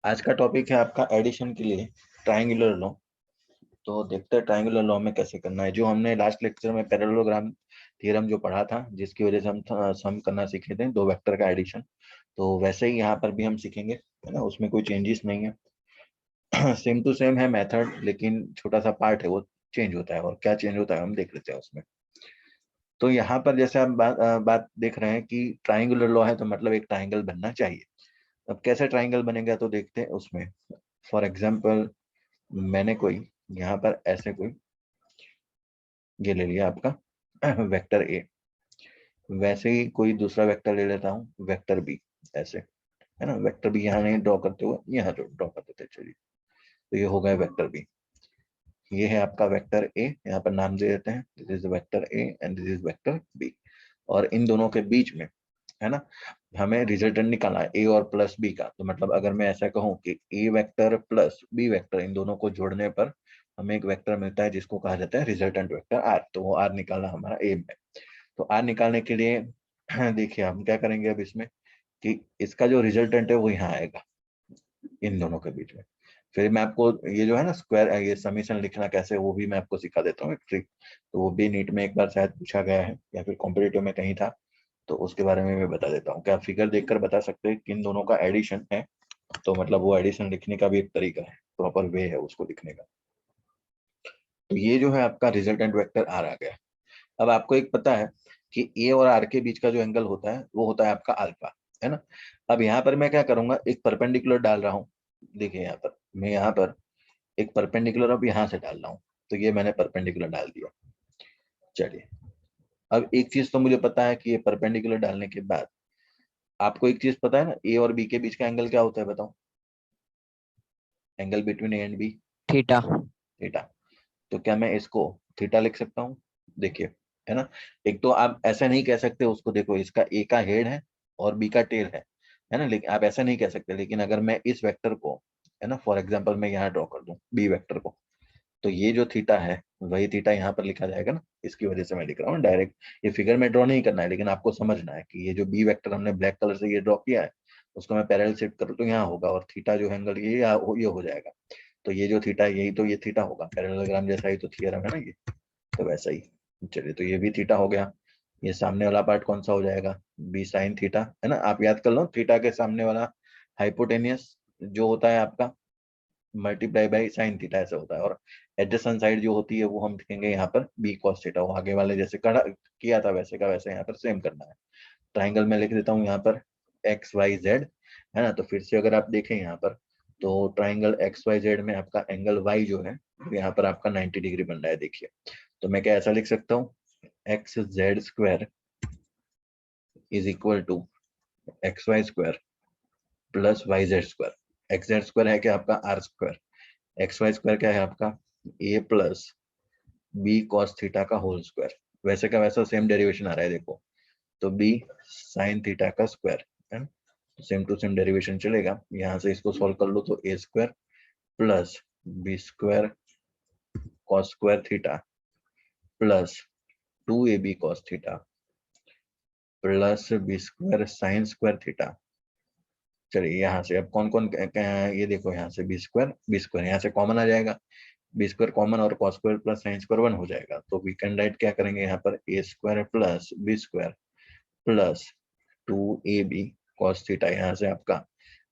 आज का टॉपिक है आपका एडिशन के लिए ट्रायंगुलर लॉ। तो देखते हैं ट्रायंगुलर लॉ में कैसे करना है। जो हमने लास्ट लेक्चर में पैरेललोग्राम थ्योरम जो पढ़ा था, जिसकी वजह से हम सम करना सीखे थे, दो वेक्टर का एडिशन, तो वैसे ही यहाँ पर भी हम सीखेंगे, है ना। उसमें कोई चेंजेस नहीं है सेम टू सेम है मेथड, लेकिन छोटा सा पार्ट है वो चेंज होता है। और क्या चेंज होता है हम देख लेते हैं उसमें। तो यहाँ पर जैसे आप बात देख रहे हैं कि ट्रायंगुलर लॉ है, तो मतलब एक ट्रायंगल बनना चाहिए। अब कैसे ट्रायंगल बनेगा तो देखते हैं उसमें। फॉर एग्जाम्पल मैंने कोई यहाँ पर ऐसे कोई ये ले लिया आपका वेक्टर ए, वैसे ही कोई दूसरा वेक्टर ले लेता हूँ वेक्टर बी, ऐसे, है ना। वेक्टर बी यहाँ नहीं ड्रॉ करते हुए यहाँ ड्रॉ कर देते, चलिए। तो ये हो गया वेक्टर बी। ये है आपका वेक्टर ए, यहाँ पर नाम दे देते हैं, this is vector A and this is vector B. और इन दोनों के बीच में, है ना, हमें रिजल्टेंट निकालना है ए और प्लस बी का। तो मतलब अगर मैं ऐसा कहूँ कि ए वेक्टर प्लस बी वेक्टर, इन दोनों को जोड़ने पर हमें एक वेक्टर मिलता है जिसको कहा जाता है रिजल्टेंट वेक्टर आर। तो वो आर निकालना हमारा एम है। तो आर निकालने के लिए देखिए हम क्या करेंगे अब इसमें, कि इसका जो रिजल्टेंट है वो यहाँ आएगा इन दोनों के बीच में। फिर मैं आपको ये जो है ना स्क्वायर, ये समीशन लिखना कैसे, वो भी मैं आपको सिखा देता हूँ एक ट्रिक। तो वो भी नीट में एक बार शायद पूछा गया है, या फिर कॉम्पिटिटिव में कहीं था, तो उसके बारे में मैं बता देता हूँ। क्या आप फिगर देखकर बता सकते हैं कि इन दोनों का एडिशन है? तो मतलब वो एडिशन लिखने का भी एक तरीका है, प्रॉपर वे है उसको लिखने का। तो ये जो है आपका रिजल्टेंट वेक्टर आर आ गया। अब आपको एक पता है कि ए और आर के बीच का जो एंगल होता है वो होता है आपका अल्फा, है ना। अब यहाँ पर मैं क्या करूंगा, एक परपेंडिकुलर डाल रहा हूँ। देखिए यहाँ पर मैं यहाँ पर एक परपेंडिकुलर अब यहाँ से डाल रहा हूँ। तो ये मैंने परपेंडिकुलर डाल दिया। चलिए, अब एक चीज तो मुझे पता है कि ये परपेंडिकुलर डालने के बाद आपको एक चीज पता है ना, ए और बी के बीच का एंगल क्या होता है बताओ? Angle between A and B theta. Theta. तो क्या मैं इसको थीटा लिख सकता हूँ? देखिए, है ना। एक तो आप ऐसा नहीं कह सकते उसको, देखो इसका ए का हेड है और बी का टेल है ना। लेकिन आप ऐसा नहीं कह सकते। लेकिन अगर मैं इस वेक्टर को, है ना, फॉर एग्जांपल मैं यहाँ ड्रॉ कर दूं बी वेक्टर को, तो ये जो थीटा है वही थीटा यहाँ पर लिखा जाएगा ना। इसकी वजह से मैं लिख रहा हूँ डायरेक्ट। ये फिगर में ड्रॉ नहीं करना है, लेकिन आपको समझना है कि ये जो बी वेक्टर हमने ब्लैक कलर से ये ड्रॉ किया है, उसको मैं पैरेलल शिफ्ट करूँ तो यहाँ होगा, और थीटा जो एंगल ये हो जाएगा। तो ये जो थीटा है यही तो ये थीटा होगा। पैरेललोग्राम जैसा ही तो थियरम है ना ये, तो वैसा ही। चलिए, तो ये भी थीटा हो गया। ये सामने वाला पार्ट कौन सा हो जाएगा? बी साइन थीटा, है ना। आप याद कर लो, थीटा के सामने वाला हाइपोटेनियस जो होता है आपका मल्टीप्लाई बाई साइन थीटा, ऐसा होता है। और एडजेसेंट साइड जो होती है वो हम लिखेंगे यहाँ पर बी कॉस थीटा। वो आगे वाले जैसे कड़ा किया था वैसे का वैसे यहाँ पर सेम करना है। ट्राइंगल में लिख देता हूँ यहाँ पर एक्स वाई जेड, है ना। तो फिर से अगर आप देखें यहाँ पर, तो ट्राइंगल एक्स वाई जेड में आपका एंगल वाई जो है यहाँ पर आपका 90 डिग्री बन रहा है, देखिए। तो मैं क्या ऐसा लिख सकता हूँ, X Z square is equal to X Y square plus Y Z square. X Z square है क्या आपका R square, X Y square क्या है आपका A plus B cos theta का होल स्क्वायर। वैसे का वैसा सेम डेरिवेशन आ रहा है, देखो। तो बी साइन थीटा का स्क्वायर, है ना। सेम टू सेम डेरिवेशन चलेगा। यहाँ से इसको सॉल्व कर लो तो a square plus B square cos square theta plus 2ab cos theta plus B square sine square theta. चलिए, यहाँ से अब कौन कौन ये देखो, यहाँ से बी स्क्वायर यहाँ से कॉमन आ जाएगा। बी स्क्वायर कॉमन, और cos square plus sine square 1 हो जाएगा। तो वी कैन राइट क्या करेंगे यहाँ पर, a square plus B square plus 2ab cos theta. यहाँ से आपका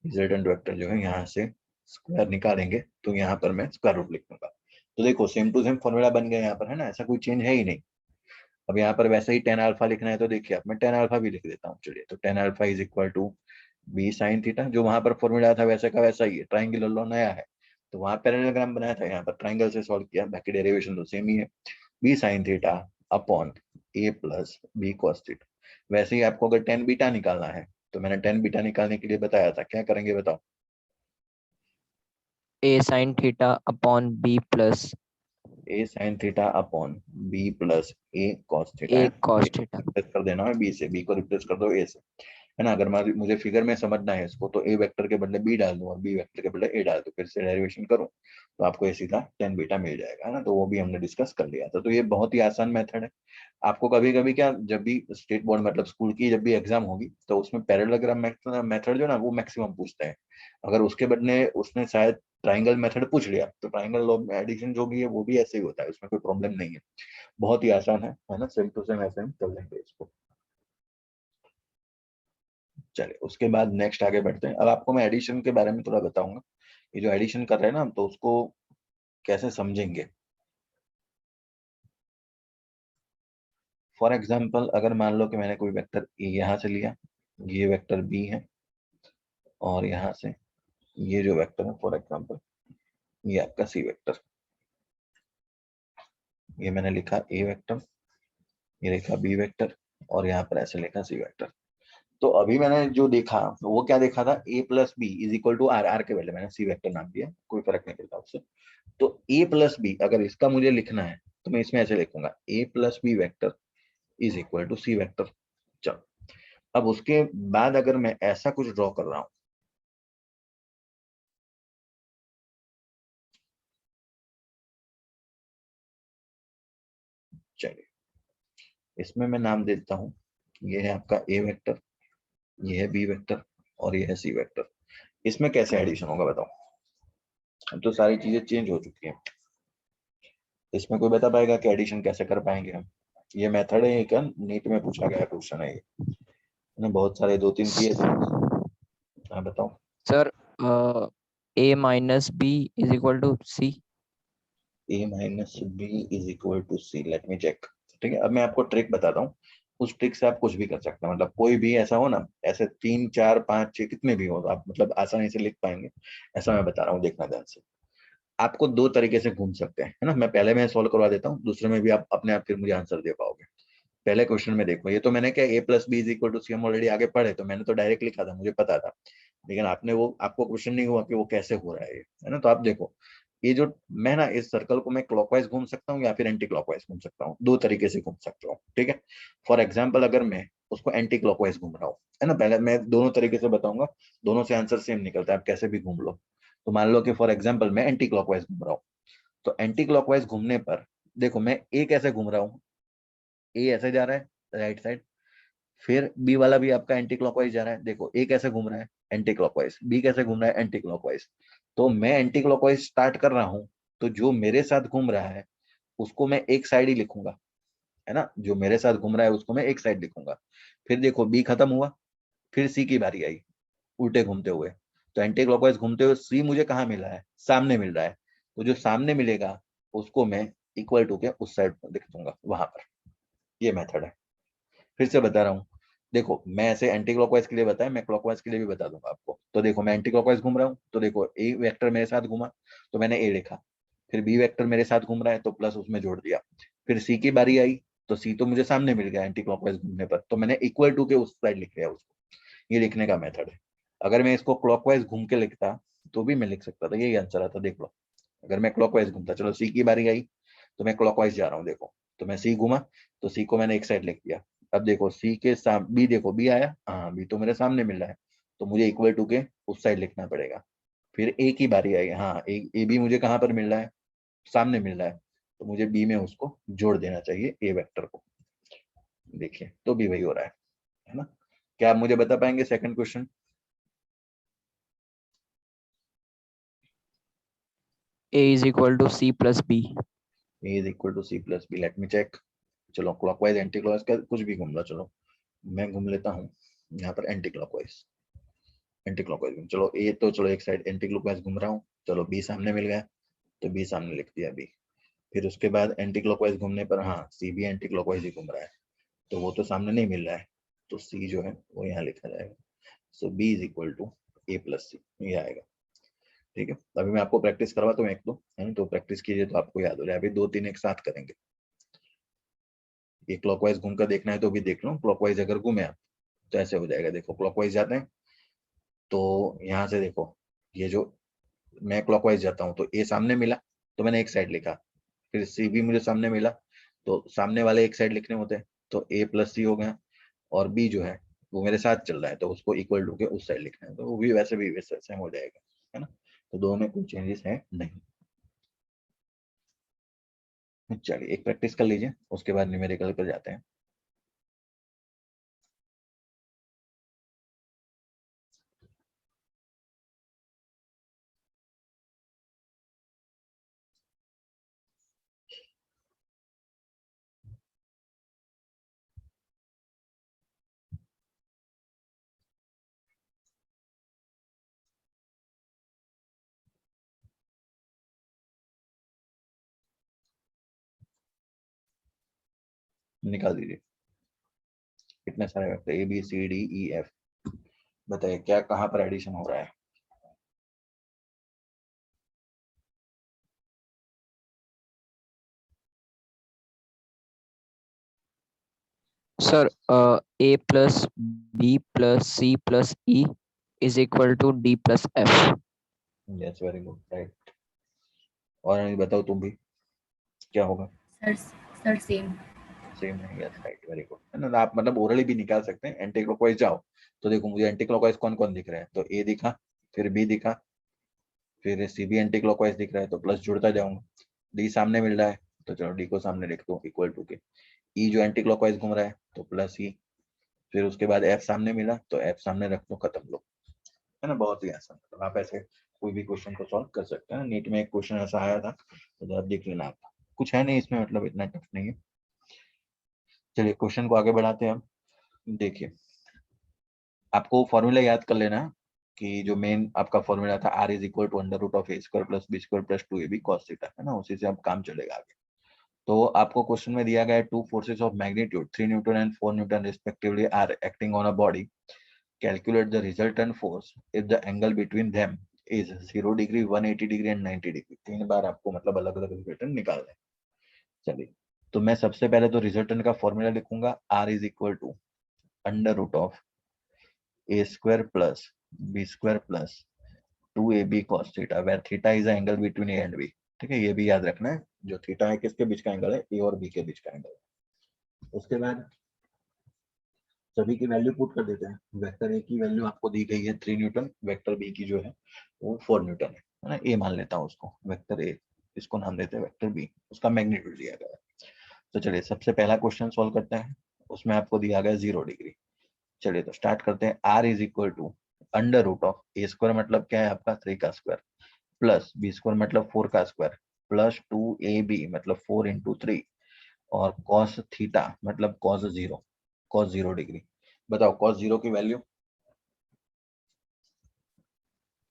रिजल्टेंट वेक्टर जो है यहाँ से स्क्वायर निकालेंगे, तो यहाँ पर मैं स्क्वायर रूट लिख दूंगा। तो देखो सेम टू सेम फॉर्मूला बन गया यहाँ पर, है ना। ऐसा कोई चेंज है ही नहीं। अब यहाँ पर वैसे ही टेन अल्फा लिखना है, तो देखिए अब मैं टेन अल्फा भी लिख देता हूँ। चलिए, तो tan alpha is equal to B sine theta, जो वहां पर फॉर्मूला था वैसे का वैसा ही है। ट्राइंगुलर लॉ नया है, तो वहां पैरेललोग्राम बनाया था, यहाँ पर ट्राइंगल से सॉल्व किया, बाकी डेरिवेशन तो सेम ही है। बी साइन थीटा अपॉन ए प्लस बी कॉस थीटा। वैसे ही आपको अगर टेन बीटा निकालना है, तो मैंने टेन बीटा निकालने के लिए बताया था, क्या करेंगे बताओ? A sine theta upon b plus a sine theta upon b plus a cos theta, a है। Cos theta. रिप्लेस कर देना है बी से, बी को रिप्लेस कर दो ए से, है ना। अगर मुझे फिगर में समझना है इसको, तो ए वेक्टर के बदले बी डाल दूं और बी वेक्टर के बदले ए डाल दूं, फिर से डेरिवेशन करूं, तो आपको ये सीधा टेन बीटा मिल जाएगा, है ना। तो वो भी हमने डिस्कस कर लिया था। तो ये बहुत ही आसान मेथड है। आपको कभी कभी क्या, जब भी स्टेट बोर्ड मतलब स्कूल की जब भी एग्जाम होगी, तो उसमें पैरेललोग्राम मेथड जो ना वो मैक्सिमम पूछते हैं। अगर उसके बदले उसने शायद ट्राइंगल मेथड पूछ लिया, तो ट्राइंगल एडिशन जो भी है वो भी ऐसे ही होता है, उसमें कोई प्रॉब्लम नहीं है। बहुत ही आसान है ना। सेम टू सेम ऐसे हम कर लेंगे इसको। चलिए उसके बाद नेक्स्ट आगे बढ़ते हैं। अब आपको मैं एडिशन के बारे में थोड़ा बताऊंगा। ये जो एडिशन कर रहे हैं ना, तो उसको कैसे समझेंगे। फॉर एग्जाम्पल, अगर मान लो कि मैंने कोई वेक्टर ए यहाँ से लिया, ये वेक्टर बी है, और यहाँ से ये जो वेक्टर है फॉर एग्जाम्पल ये आपका सी वेक्टर, ये मैंने लिखा ए वेक्टर, ये लिखा बी वेक्टर, और यहाँ पर ऐसे लिखा सी वेक्टर। तो अभी मैंने जो देखा वो क्या देखा था, a plus b is equal to r, r के पहले मैंने सी वेक्टर नाम दिया, कोई फर्क नहीं पड़ता उससे। तो ए प्लस बी अगर इसका मुझे लिखना है, तो मैं इसमें ऐसे लिखूंगा a plus b vector is equal to c vector. चलो, अब उसके बाद अगर मैं ऐसा कुछ ड्रॉ कर रहा हूं, चलिए इसमें मैं नाम देता हूं, ये है आपका ए वेक्टर, ये है बी वेक्टर, और ये है सी वेक्टर। इसमें कैसे एडिशन होगा बताओ। अब तो सारी चीजें चेंज हो चुकी हैं। इसमें कोई बता पाएगा कि एडिशन कैसे कर पाएंगे हम। ये मेथड है, क्या नीट में पूछा गया क्वेश्चन है ये, मैंने बहुत सारे 2-3 किए थे। हाँ बताओ। Sir a minus B is equal to C. A minus B is equal to C, let me check. ठीक है, अब मैं आपको ट्रिक बताता हूँ। उस ट्रिक से आप कुछ भी कर सकते हैं, मतलब कोई भी ऐसा हो ना, ऐसे 3 4 5 6 कितने भी हो, तो आप मतलब आसानी से लिख पाएंगे। ऐसा मैं बता रहा हूँ, देखना ध्यान से। आपको दो तरीके से घूम सकते हैं, है ना। मैं पहले मैं सॉल्व करवा देता हूँ, दूसरे में भी आप अपने आप फिर मुझे आंसर दे पाओगे। पहले क्वेश्चन में देखो, ये तो मैंने क्या a plus b is equal to c हम ऑलरेडी आगे पढ़े, तो मैंने तो डायरेक्ट लिखा था, मुझे पता था। लेकिन आपने वो, आपको क्वेश्चन नहीं हुआ कि वो कैसे हो रहा है ये, है ना। तो आप देखो, ये जो मैं ना इस सर्कल को मैं क्लॉकवाइज घूम सकता हूँ या फिर एंटी क्लॉकवाइज घूम सकता हूँ, दो तरीके से घूम सकता हूँ, ठीक है। फॉर एग्जाम्पल, अगर मैं उसको एंटी क्लॉकवाइज घूम रहा हूँ, है ना, पहले मैं दोनों तरीके से बताऊंगा, दोनों से आंसर सेम निकलता है, आप कैसे भी घूम लो। तो मान लो कि फॉर एग्जाम्पल मैं एंटी क्लॉकवाइज घूम रहा हूँ, तो एंटी क्लॉकवाइज घूमने पर देखो मैं ए कैसे घूम रहा हूँ, ए ऐसे जा रहा है राइट साइड, फिर बी वाला भी आपका एंटी क्लॉकवाइज जा रहा है। देखो ए कैसे घूम रहा है, एंटी क्लॉकवाइज, बी कैसे घूम रहा है, एंटी क्लॉकवाइज। तो मैं एंटी क्लॉकवाइज स्टार्ट कर रहा हूं, तो जो मेरे साथ घूम रहा है उसको मैं एक साइड ही लिखूंगा, है ना। जो मेरे साथ घूम रहा है उसको मैं एक साइड लिखूंगा। फिर देखो बी खत्म हुआ, फिर सी की बारी आई, उल्टे घूमते हुए। तो एंटी क्लॉकवाइज घूमते हुए सी मुझे कहाँ मिला है, सामने मिल रहा है। तो जो सामने मिलेगा उसको मैं इक्वल टू के उस साइड लिख दूंगा वहां पर। ये मेथड है। फिर से बता रहा हूँ, देखो मैं ऐसे एंटी क्लॉकवाइज के लिए बताया, मैं क्लॉकवाइज के लिए भी बता दूंगा आपको। तो देखो मैं एंटी क्लॉकवाइज घूम रहा हूँ, तो देखो ए वेक्टर मेरे साथ घूमा, तो मैंने ए लिखा। फिर बी वेक्टर मेरे साथ घूम रहा है, तो प्लस उसमें जोड़ दिया। फिर सी की बारी आई, तो सी तो मुझे सामने मिल गया एंटी क्लॉकवाइज घूमने पर, तो मैंने इक्वल टू के उस साइड लिख लिया उसको। ये लिखने का मेथड है। अगर मैं इसको क्लॉकवाइज घूम के लिखता तो भी मैं लिख सकता था, यही आंसर आता, देख लो। अगर मैं क्लॉकवाइज घूमता, चलो सी की बारी आई, तो मैं क्लॉकवाइज जा रहा हूँ, देखो। तो मैं सी घूमा, तो सी को मैंने एक साइड लिख दिया। अब देखो सी के सामने बी, देखो बी आया, हाँ बी तो मेरे सामने मिल रहा है, तो मुझे इक्वल टू के उस साइड लिखना पड़ेगा। फिर ए की बारी आई, हाँ ए बी मुझे कहाँ पर मिल रहा है, सामने मिल रहा है, तो मुझे बी में उसको जोड़ देना चाहिए ए वेक्टर को। देखिए तो भी वही हो रहा है ना। क्या आप मुझे बता पाएंगे second question. a is equal to C plus B. A is equal to C plus B, let me check. चलो क्लॉकवाइज एंटी क्लॉकवाइज का कुछ भी घूम लो, चलो मैं घूम लेता हूँ यहाँ पर एंटी क्लॉकवाइज। एंटी क्लॉकवाइज चलो ए, तो चलो एक साइड एंटी क्लॉकवाइज घूम रहा हूँ, चलो बी सामने मिल गया, तो बी सामने लिख दिया बी। फिर उसके बाद एंटी क्लॉकवाइज घूमने पर, हाँ सी भी एंटी क्लॉकवाइज ही घूम रहा है, तो वो तो सामने नहीं मिल रहा है, तो सी जो है वो यहाँ लिखा जाएगा। So b is equal to a plus c, ये आएगा। ठीक है, अभी मैं आपको प्रैक्टिस करवाता हूँ एक दो, है ना, तो प्रैक्टिस कीजिए तो आपको याद हो जाए। अभी 2-3 एक साथ करेंगे। ये क्लॉकवाइज घूम कर देखना है तो भी देख लो, क्लॉकवाइज अगर घूमे आप तो ऐसे हो जाएगा। देखो क्लॉकवाइज जाते हैं, तो यहाँ से देखो, ये जो मैं क्लॉकवाइज जाता हूँ, तो ए सामने मिला, तो मैंने एक साइड लिखा। फिर सी भी मुझे सामने मिला, तो सामने वाले एक साइड लिखने होते हैं, तो ए प्लस सी हो गया। और बी जो है वो मेरे साथ चल रहा है तो उसको इक्वल टू के उस साइड लिखना है, तो वो भी वैसे सेम हो जाएगा, है ना। तो दो में कोई चेंजेस है नहीं। चलिए एक प्रैक्टिस कर लीजिए, उसके बाद न्यूमेरिकल पर जाते हैं। निकाल दीजिए कितने सारे vector A B C D E F, बताइए क्या कहाँ पर एडिशन हो रहा है। Sir a plus b plus c plus e is equal to d plus f. Yes very good right. और अनिल बताओ तुम भी क्या होगा। Sir sir same. सेम है, यस राइट वेरी गुड, है ना। आप मतलब ओरली भी निकाल सकते हैं। एंटी क्लॉकवाइज जाओ तो देखो मुझे एंटी क्लॉकवाइज कौन कौन दिख रहे हैं, तो ए दिखा, फिर बी दिखा, फिर सी भी एंटी क्लॉकवाइज दिख रहा है तो प्लस जुड़ता जाऊंगा। डी सामने मिल रहा है तो चलो डी को सामने लिख दो इक्वल टू के। ई जो एंटी क्लॉकवाइज घूम रहा है तो प्लस ई, फिर उसके बाद एफ सामने मिला तो एफ सामने रख दो, खत्म लो, है ना। बहुत ही आसान, मतलब आप ऐसे कोई भी क्वेश्चन को सॉल्व कर सकते हैं। नीट में एक क्वेश्चन ऐसा आया था तो आप देख लेना, आप कुछ है नहीं इसमें, मतलब इतना टफ नहीं है। चलिए क्वेश्चन को आगे बढ़ाते हैं हम। देखिए आपको फॉर्मूला याद कर लेना कि जो मेन आपका फॉर्मूला था R is equal to under root of A square plus B square plus 2ab cos theta, है ना, उसी से अब काम चलेगा आगे। तो आपको क्वेश्चन में दिया गया है two forces of magnitude 3 newton and 4 newton respectively are acting on a body, calculate the resultant force if the angle between them is 0 degree 180 degree and 90 degree. 3 बार आपको मतलब अलग अलग रिजल्टेंट निकालना है। चलिए तो मैं सबसे पहले तो रिजल्टेंट का फॉर्मूला लिखूंगा, R is equal to under root of A square plus B square plus 2ab cos theta, where theta is the angle between A and B. ठीक है, ये भी याद रखना है, जो थीटा है किसके बीच का एंगल है, ए और बी के बीच का एंगल है। उसके बाद सभी की वैल्यू पुट कर देते हैं। वेक्टर ए की वैल्यू आपको दी गई है 3 न्यूटन, वेक्टर बी की जो है वो 4 न्यूटन है ना। ए मान लेता हूँ उसको, वेक्टर ए, इसको नाम देते हैं वेक्टर बी, उसका मैग्नीट्यूड दिया गया है। तो चलिए सबसे पहला क्वेश्चन सॉल्व करते हैं, उसमें आपको दिया गया 0 डिग्री। चलिए तो स्टार्ट करते हैं। R is equal to under root of A square मतलब क्या है आपका 3 का स्क्वायर, प्लस बी स्क्वायर मतलब 4 का स्क्वायर, प्लस 2ab मतलब 4 इंटू 3, और कॉस थीटा मतलब कॉस जीरो डिग्री। बताओ कॉस जीरो की वैल्यू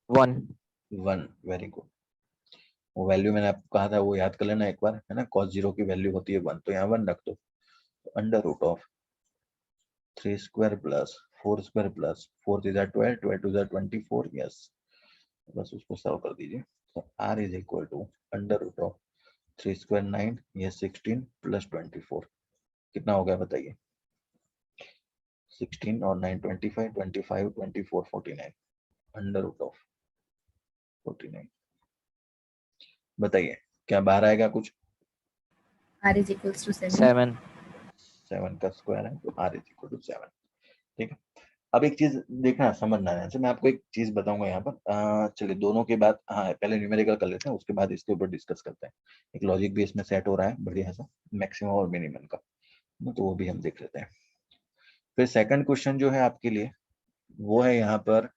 1. 1, very good. वो वैल्यू मैंने आपको कहा था वो याद कर लेना एक बार, है ना। कॉस जीरो की वैल्यू होती है 1, तो यहाँ 1 रख दो। Under root of 3 square plus 4 square plus 4 3 12 12 2 24, yes, बस उसको सॉल्व कर दीजिए। तो R is equal to under root of 3 square 9, ये 16 प्लस 24 कितना हो गया बताइए। 16 और 9 25, 25 24 49, अंडर रूट ऑफ 49। बताइए क्या बाहर आएगा कुछ। R is equals to 7. 7. 7 का स्क्वायर है तो आर इज इक्वल टू 7। ठीक है, अब एक चीज देखना समझना है, मैं आपको एक चीज बताऊंगा यहाँ पर। चलिए दोनों के बाद, हाँ पहले न्यूमेरिकल कर लेते हैं, उसके बाद इसके ऊपर डिस्कस करते हैं। एक लॉजिक भी इसमें सेट हो रहा है बढ़िया सा, मैक्सिमम और मिनिमम का, तो वो भी हम देख लेते हैं। फिर सेकंड क्वेश्चन जो है आपके लिए वो है यहाँ पर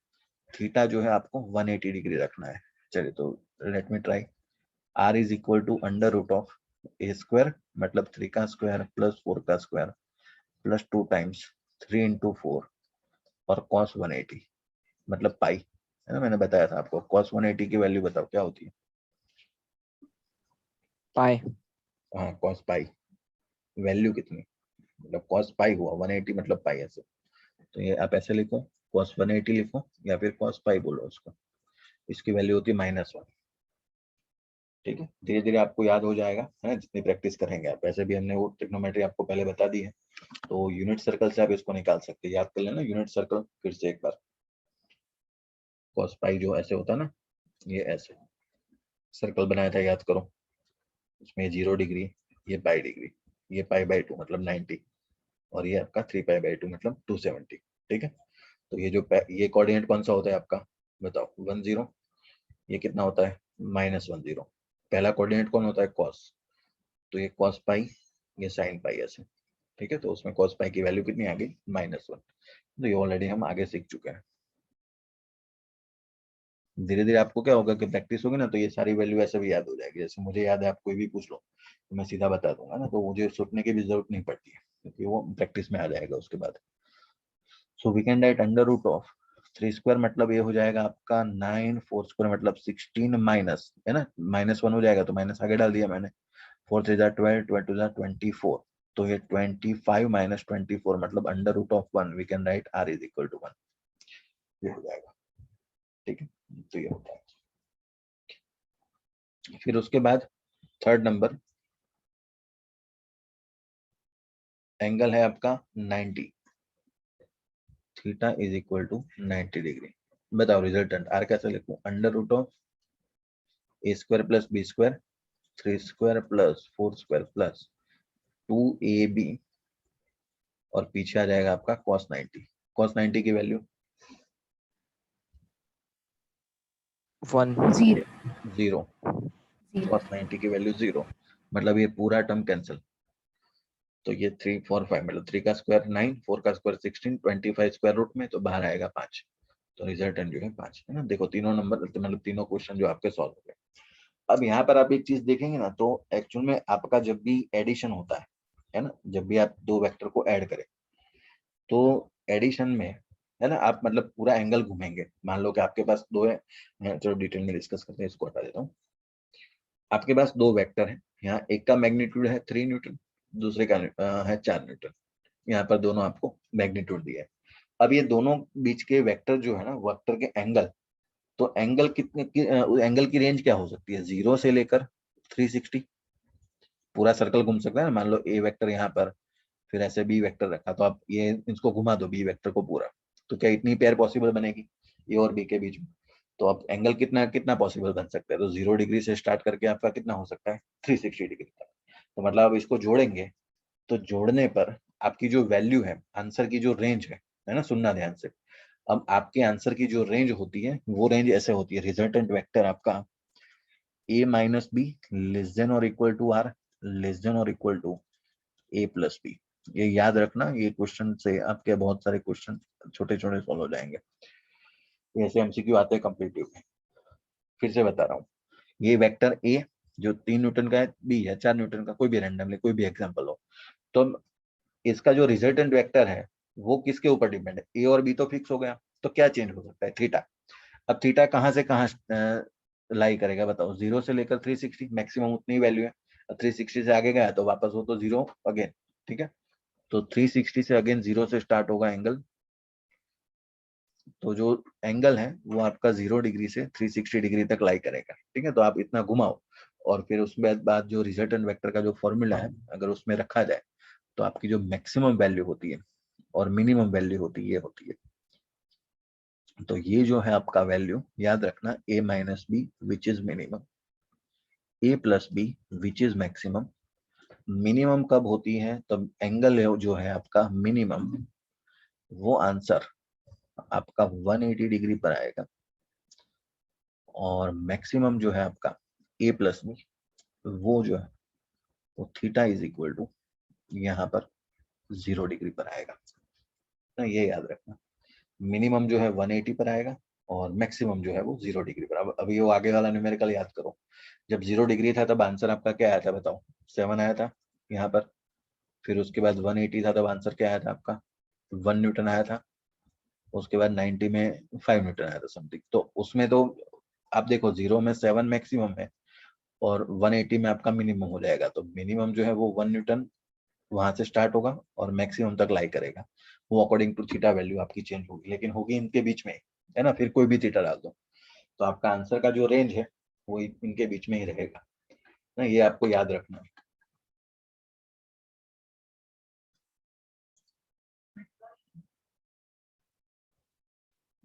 थीटा जो है आपको 180 डिग्री रखना है। चलिए तो let me try. R is equal to under root of A square मतलब 3 का स्क्वायर प्लस 4 का स्क्वायर प्लस 2 टाइम्स 3 इंटू 4 और कॉस 180 मतलब पाई, है ना। मैंने बताया था आपको कॉस 180 की वैल्यू बताओ क्या होती है। Pi. हाँ कॉस पाई, वैल्यू कितनी, मतलब कॉस पाई हुआ 180 मतलब पाई ऐसे। तो ये आप ऐसे लिखो, कॉस 180 लिखो या फिर कॉस पाई बोलो उसको, इसकी वैल्यू होती है -1। ठीक है, धीरे धीरे आपको याद हो जाएगा, है ना, जितनी प्रैक्टिस करेंगे आप। वैसे भी हमने वो ट्रिग्नोमेट्री आपको पहले बता दी है, तो यूनिट सर्कल से आप इसको निकाल सकते हैं। याद कर लेना यूनिट सर्कल फिर से एक बार। कॉस पाई जो ऐसे होता है ना, ये ऐसे सर्कल बनाया था, याद करो। उसमें 0 डिग्री, ये पाई डिग्री, ये पाई बाई 2 मतलब 90, और ये आपका 3 पाई बाई 2 मतलब 270। ठीक है। तो ये जो ये कोऑर्डिनेट कौन सा होता है आपका, बताओ 1 0, ये कितना होता है -1 0। पहला कोऑर्डिनेट कौन होता है, कॉस, तो ये कॉस पाई, ये साइन पाई ऐसे, ठीक है। तो उसमें कॉस पाई की वैल्यू कितनी आ गई -1। तो ये ऑलरेडी हम आगे सीख चुके हैं। धीरे धीरे आपको क्या होगा कि प्रैक्टिस होगी ना, तो ये सारी वैल्यू ऐसे भी याद हो जाएगी। जैसे मुझे याद है, आप कोई भी पूछ लो तो मैं सीधा बता दूंगा ना, तो मुझे सोचने की भी जरूरत नहीं पड़ती है, क्योंकि वो प्रैक्टिस में आ जाएगा उसके बाद। So we can write under root of 3 square, मतलब ये हो जाएगा आपका 9, 4 स्क्वायर मतलब 16 माइनस, है ना, -1 हो जाएगा तो माइनस आगे डाल दिया मैंने। 4 3 जा 12, 12 2 जा 24, तो ये 25 माइनस 24 मतलब under root of 1, we can write r is equal to 1, ये हो जाएगा, ठीक है। तो ये होता है। फिर उसके बाद थर्ड नंबर, एंगल है आपका 90, theta is equal to 90 degree. बताओ रिजल्टेंट आर कैसे लिखूं, under root of A square plus B square 3 square plus 4 square plus 2ab, और पीछे आ जाएगा आपका cos 90। cos 90 की वैल्यू 1 0 0, 0 cos 90 की वैल्यू 0, मतलब ये पूरा टर्म कैंसिल। तो ये 3 4 5 मतलब 3 का स्क्वायर 9, 4 का स्क्वायर 16, 25 स्क्वायर रूट में, तो बाहर आएगा 5। तो रिजल्टेंट जो है 5 है ना। देखो तीनों नंबर मतलब तीनों क्वेश्चन जो आपके सॉल्व हो गए। अब यहाँ पर आप एक चीज देखेंगे ना, तो एक्चुअल में आपका जब भी एडिशन होता है ना, जब भी आप दो वेक्टर को ऐड करें, तो एडिशन में है ना, आप मतलब पूरा एंगल घूमेंगे। मान लो कि आपके पास दो है, चलो डिटेल में डिस्कस करते हैं, इसको हटा देता हूँ। आपके पास दो वेक्टर है, यहाँ एक का मैग्नीट्यूड है 3 न्यूटन, दूसरे का है 4 न्यूटन। यहाँ पर दोनों आपको मैग्नीट्यूड दिया है। अब ये दोनों बीच के वेक्टर जो है ना, वेक्टर के एंगल, तो एंगल कितने एंगल की रेंज क्या हो सकती है, 0 से लेकर 360, पूरा सर्कल घूम सकता है ना। मान लो ए वेक्टर यहाँ पर, फिर ऐसे बी वेक्टर रखा, तो आप ये इसको घुमा दो बी वेक्टर को पूरा, तो क्या इतनी पेयर पॉसिबल बनेगी ए और बी के बीच में। तो आप एंगल कितना कितना पॉसिबल बन सकता है, तो 0 डिग्री से स्टार्ट करके आपका कितना हो सकता है 360 डिग्री तक। तो मतलब आप इसको जोड़ेंगे, तो जोड़ने पर आपकी जो वैल्यू है, आंसर की जो रेंज है ना, सुनना ध्यान से। अब आपके आंसर की जो रेंज होती है, वो रेंज ऐसे होती है, रिजल्टेंट वेक्टर आपका a minus b less than और equal to r less than और equal to a plus b. ये याद रखना, ये क्वेश्चन से आपके बहुत सारे क्वेश्चन छोटे छोटे सॉल्व हो जाएंगे। ऐसे एमसीक्यू आते हैं कॉम्पिटिटिव में। फिर से बता रहा हूँ, ये वेक्टर a जो 3 न्यूटन का है, b है 4 न्यूटन का, कोई भी रैंडमली कोई भी एग्जांपल हो, तो इसका जो रिजल्टेंट वेक्टर है वो किसके ऊपर डिपेंड है, ए और बी तो फिक्स हो गया, तो क्या चेंज हो सकता है, थीटा। अब थीटा कहाँ से कहाँ लाई करेगा, बताओ 0 से लेकर 360, मैक्सिमम उतनी वैल्यू है। 360 से आगे गया तो वापस हो तो 0 अगेन, ठीक है। तो 360 से अगेन 0 से स्टार्ट होगा एंगल, तो जो एंगल है वो आपका 0 डिग्री से 360 डिग्री तक लाई करेगा, ठीक है। तो आप इतना घुमाओ, और फिर उसमें बाद जो रिजल्टेंट वेक्टर का जो फॉर्मूला है अगर उसमें रखा जाए, तो आपकी जो मैक्सिमम वैल्यू होती है और मिनिमम वैल्यू होती है, ये होती है। तो ये जो है आपका वैल्यू याद रखना, a minus B which is minimum, a plus B which is maximum. Minimum कब होती है, तब एंगल जो है आपका मिनिमम, वो आंसर आपका 180 डिग्री पर आएगा, और मैक्सिमम जो है आपका a प्लस बी, वो जो है वो थीटा इज इक्वल टू यहाँ पर 0 डिग्री पर आएगा। ना ये याद रखना, मिनिमम जो है 180 पर आएगा, और मैक्सिमम जो है वो 0 डिग्री पर। अब अभी वो आगे वाला न्यूमेरिकल याद करो, जब 0 डिग्री था तब आंसर आपका क्या आया था, बताओ 7 आया था यहाँ पर। फिर उसके बाद 180 था तब आंसर क्या आया था आपका 1 न्यूटन आया था। उसके बाद 90 में 5 न्यूटन आया था समथिंग। तो उसमें तो आप देखो 0 में 7 मैक्सिमम है, और 180 में आपका मिनिमम हो जाएगा। तो मिनिमम जो है वो 1 न्यूटन वहां से स्टार्ट होगा और मैक्सिमम तक लाई करेगा। वो अकॉर्डिंग टू थीटा वैल्यू आपकी चेंज होगी, लेकिन होगी इनके बीच में, है ना। फिर कोई भी थीटा डाल दो, तो आपका आंसर का जो रेंज है वो इनके बीच में ही रहेगा ना, ये आपको याद रखना है।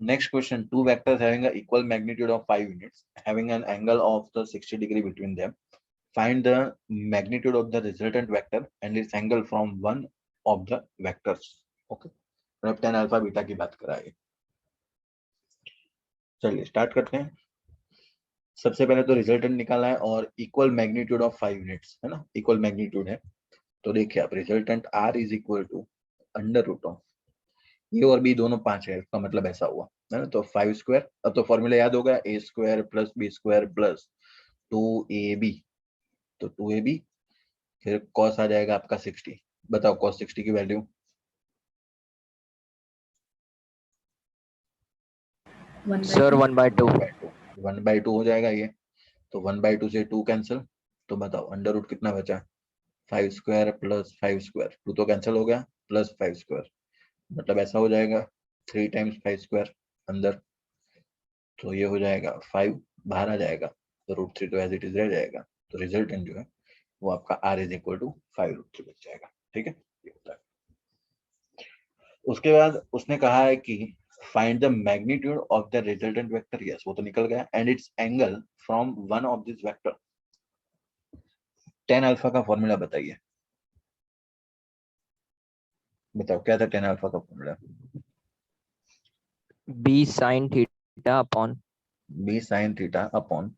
Next question, two vectors having an equal magnitude of 5 units, having an angle of the 60 degree between them. Find the magnitude of the resultant vector and its angle from one of the vectors. Okay. मतलब tan alpha beta की बात करा है। चलिए start करते हैं। सबसे पहले तो रिजल्टेंट निकाला है और इक्वल मैग्नीट्यूड ऑफ 5 यूनिट्स है ना, इक्वल मैग्नीट्यूड है। तो देखिए आप resultant r is equal to under root of ये और b दोनों 5 है, इसका मतलब ऐसा हुआ है ना। तो 5 स्क्वायर, अब तो फॉर्मूला याद होगा, a square plus b square plus 2ab, तो 2ab फिर cos आ जाएगा आपका 60। बताओ cos 60 की वैल्यू? 1 by sir 2. 1/2। 1/2 हो जाएगा ये। तो 1/2 से 2 कैंसिल, तो बताओ अंडर रूट कितना बचा? 5 स्क्वायर प्लस 5 स्क्वायर, 2 तो कैंसिल हो गया, प्लस 5 स्क्वायर, मतलब ऐसा हो जाएगा 3 टाइम्स 5 स्क्वायर अंदर, तो ये हो जाएगा 5, बाहर आ जाएगा तो √3 तो एज इट इज रह जाएगा। तो रिजल्टेंट जो है वो आपका r इज इक्वल टू 5√3 बच जाएगा। ठीक है, ये होता है। उसके बाद उसने कहा है कि find the magnitude of the resultant vector, yes वो तो निकल गया, and its angle from one of this vector. tan alpha का फॉर्मूला बताइए, बताओ क्या था tan अल्फा का formula? b sin theta upon b sin theta upon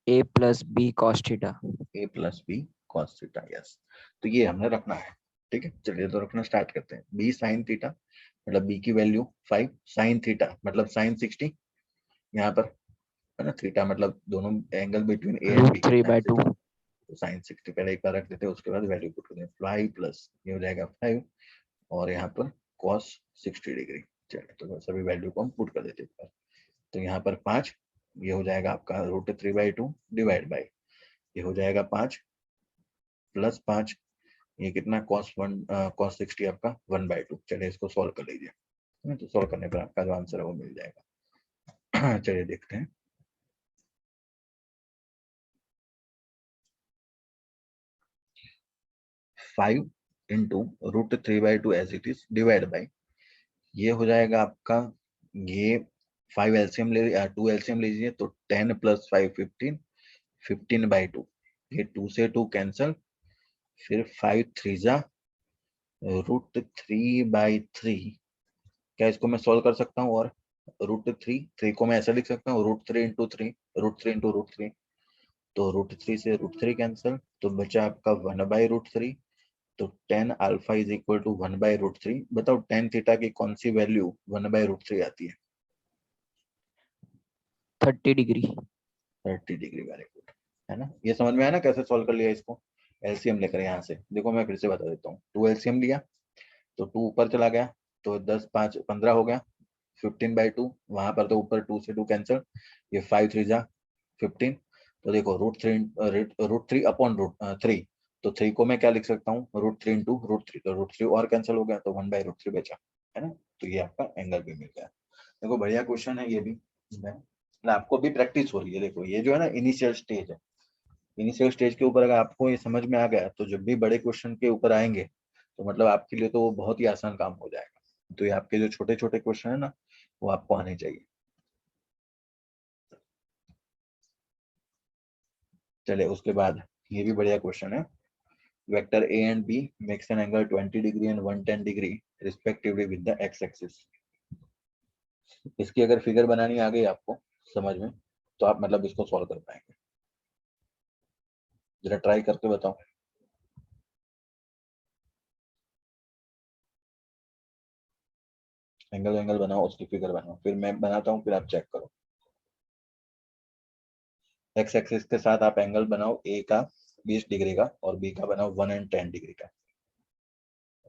a plus b cos theta। a plus B cos theta, yes. तो ये हमने रखना है। ठीक है, चलिए तो रखना स्टार्ट करते हैं। b sin थीटा मतलब b की वैल्यू 5, sin थीटा मतलब sin 60, यहाँ पर है ना, थीटा मतलब दोनों angle between a and b की √3/2। तो sin 60 पहले एक बार रख देते हैं, उसके बाद वैल्यू पुट करते हैं। 5 प्लस ये हो जाएगा 5 और यहाँ पर cos 60 डिग्री। चलिए तो सभी वैल्यू को हम पुट कर देते हैं। तो यहाँ पर 5, ये हो जाएगा आपका √3/2 डिवाइड बाई ये हो जाएगा 5 प्लस 5, ये कितना cos 60 आपका 1/2। चलिए इसको सॉल्व कर लीजिए, तो सॉल्व करने पर आपका जो आंसर है वो मिल जाएगा। चलिए देखते हैं। Five into √3/2 as it is divide by ये हो जाएगा आपका, ये 5 एलसीएम ले 2 एलसीएम लीजिए तो 10 प्लस 5 15, 15/2, ये 2 से 2 कैंसल, फिर 5 3 जा √3/3। क्या इसको मैं सॉल्व कर सकता हूँ? और √3 को मैं ऐसा लिख सकता हूँ √3 इंटू 3, √3 इंटू √3, तो √3 से √3 कैंसल, तो बचा आपका 1/√3। तो tan alpha is equal to 1/√3। बताओ tan थीटा की कौन सी वैल्यू 1/√3 आती है? 30 डिग्री। 30 degree, very good. है ना, ये समझ में आया ना कैसे सॉल्व कर लिया इसको? एलसीएम लेकर यहाँ से देखो, मैं फिर से बता देता हूँ। 2 एलसीएम लिया तो 2 ऊपर चला गया, तो 10 5 15 हो गया, 15/2 वहां पर तो ऊपर 2 से 2 कैंसिल, ये 5 3 जा 15। तो देखो √3 अपॉन √3, तो 3 को मैं क्या लिख सकता हूँ √3 इंटू √3, तो √3 और कैंसिल हो गया तो 1/√3 बचा, है ना। तो ये आपका एंगल भी मिल गया। देखो बढ़िया क्वेश्चन है ये भी, मतलब आपको भी प्रैक्टिस हो रही है। देखो ये जो है ना इनिशियल स्टेज है, इनिशियल स्टेज के ऊपर अगर आपको ये समझ में आ गया तो जब भी बड़े क्वेश्चन के ऊपर आएंगे तो मतलब आपके लिए तो वो बहुत ही आसान काम हो जाएगा। तो ये आपके जो छोटे छोटे क्वेश्चन है ना वो आपको आने चाहिए। चले उसके बाद ये भी बढ़िया क्वेश्चन है। Vector a and b makes an angle 20 degree and 110 degree respectively with the x axis. इसकी अगर फिगर बनानी आ गई आपको समझ में तो आप मतलब इसको सॉल्व कर पाएंगे। जरा ट्राई करके बताओ। एंगल बनाओ, उसकी फिगर बनाओ, फिर मैं बनाता हूँ, फिर आप चेक करो। एक्स एक्सिस के साथ आप एंगल बनाओ a का 20 डिग्री का और b का बनाओ 110 डिग्री का,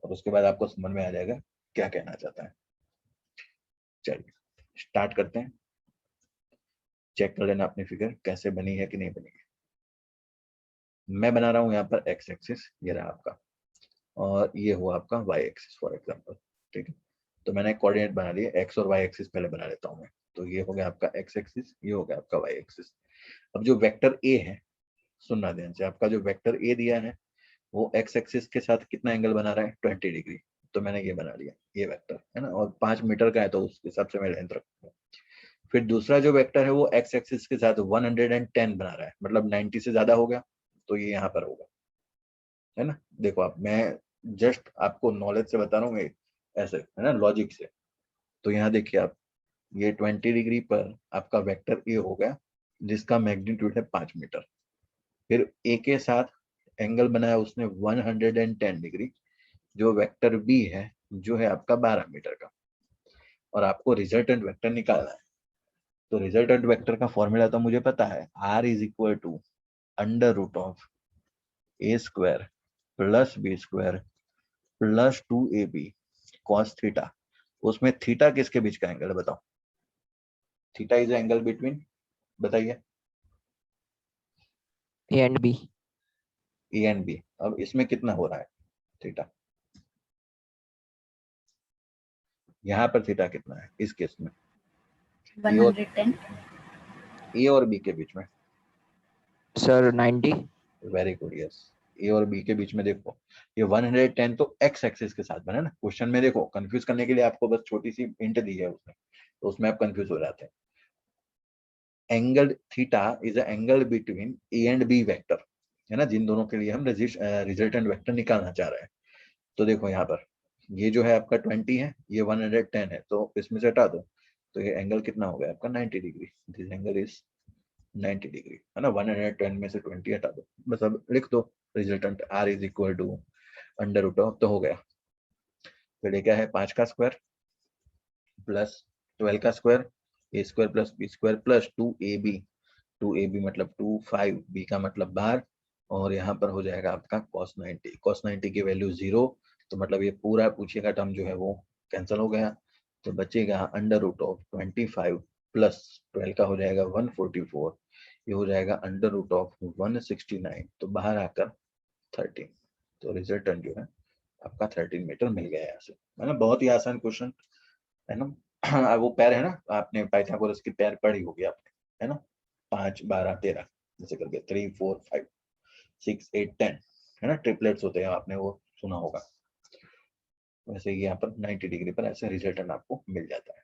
और उसके बाद आपको समझ में आ जाएगा क्या कहना चाहता है। चलिए स्टार्ट करते हैं। चेक कर लेना अपनी फिगर कैसे बनी है कि नहीं बनी है। मैं बना रहा हूँ यहाँ पर एक्स एक्सिस, ये रहा आपका, और ये हुआ आपका वाई एक्सिस फॉर एग्जाम्पल। ठीक है, तो मैंने कोऑर्डिनेट बना लिए, एक्स और वाई एक्सिस पहले बना लेता हूँ मैं। तो ये हो गया आपका एक्स एक्सिस, ये हो गया आपका वाई एक्सिस। अब जो वेक्टर ए है, सुनना ध्यान से, आपका जो वेक्टर ए दिया है वो एक्स एक्सिस के साथ कितना एंगल बना रहा है 20 डिग्री। तो मैंने ये बना लिया, ये वेक्टर है ना, और 5 मीटर का है तो उस हिसाब से मैं लेंथ रखूंगा। फिर दूसरा जो वेक्टर है वो एक्स एक्सिस के साथ 110 बना रहा है, मतलब 90 से ज्यादा हो गया, तो ये यहाँ पर होगा, है ना। देखो आप, मैं जस्ट आपको नॉलेज से बता रहा हूँ, ऐसे, है ना, लॉजिक से। तो यहाँ देखिए आप, ये 20 डिग्री पर आपका वेक्टर ए हो गया जिसका मैग्नीट्यूड है 5 मीटर। फिर ए के साथ एंगल बनाया उसने 110 डिग्री, जो वेक्टर बी है जो है आपका 12 मीटर का, और आपको रिजल्टेंट वेक्टर निकालना है। तो रिजल्टेंट वेक्टर का फॉर्मूला तो मुझे पता है, r is equal to under root of A square plus B square plus 2ab cos theta. उसमें थीटा किसके बीच का एंगल है बताओ? थीटा इज एंगल बिटवीन, बताइए, A and B. A and B. अब इसमें कितना हो रहा है थीटा? यहाँ पर थीटा कितना है इस केस में? 110. ए और बी के बीच में। Sir 90। Very good, yes. A और बी के बीच में देखो, ये 110 तो एक्स एक्सिस के साथ बना ना। क्वेश्चन में देखो कंफ्यूज करने के लिए आपको बस छोटी सी हिंट दी है उसमें, तो उसमें आप कंफ्यूज हो जाते हैं। Angle theta is angle between A and B vector, है ना, जिन दोनों के लिए हम रिजल्टेंट वेक्टर निकालना चाह रहे हैं। तो देखो यहाँ पर ये जो है आपका 20 है, ये 110 है, तो इसमें से हटा दो तो ये एंगल कितना हो गया आपका 90 degree. This angle is 90 degree, है ना। 110 में से 20 हटा दो, बस अब लिख दो resultant r is equal to under root of, तो हो गया। फिर ये क्या है, 5 का स्क्वायर प्लस 12 का square, a square plus B square plus 2ab मतलब 2 5, बी का मतलब बाहर, और यहाँ पर हो जाएगा आपका cos 90 की वैल्यू 0, तो मतलब ये पूरा पूछेगा टर्म जो है वो कैंसिल हो गया। तो बचेगा अंडर रूट ऑफ 25 प्लस 12 का हो जाएगा 144, ये हो जाएगा अंडर रूट ऑफ 169, तो बाहर आकर 13। तो रिजल्टेंट जो है आपका 13 मीटर मिल गया यहाँ से, है ना। बहुत ही आसान क्वेश्चन है ना। वो पैर है ना, आपने पाइथागोरस की पैर पढ़ी होगी आपने, है ना, 5 12 13 जैसे करके 3 4 5 6 8 10, है ना, ट्रिपलेट्स होते हैं, आपने वो सुना होगा। वैसे यहाँ पर 90 डिग्री पर ऐसे रिजल्टेंट आपको मिल जाता है।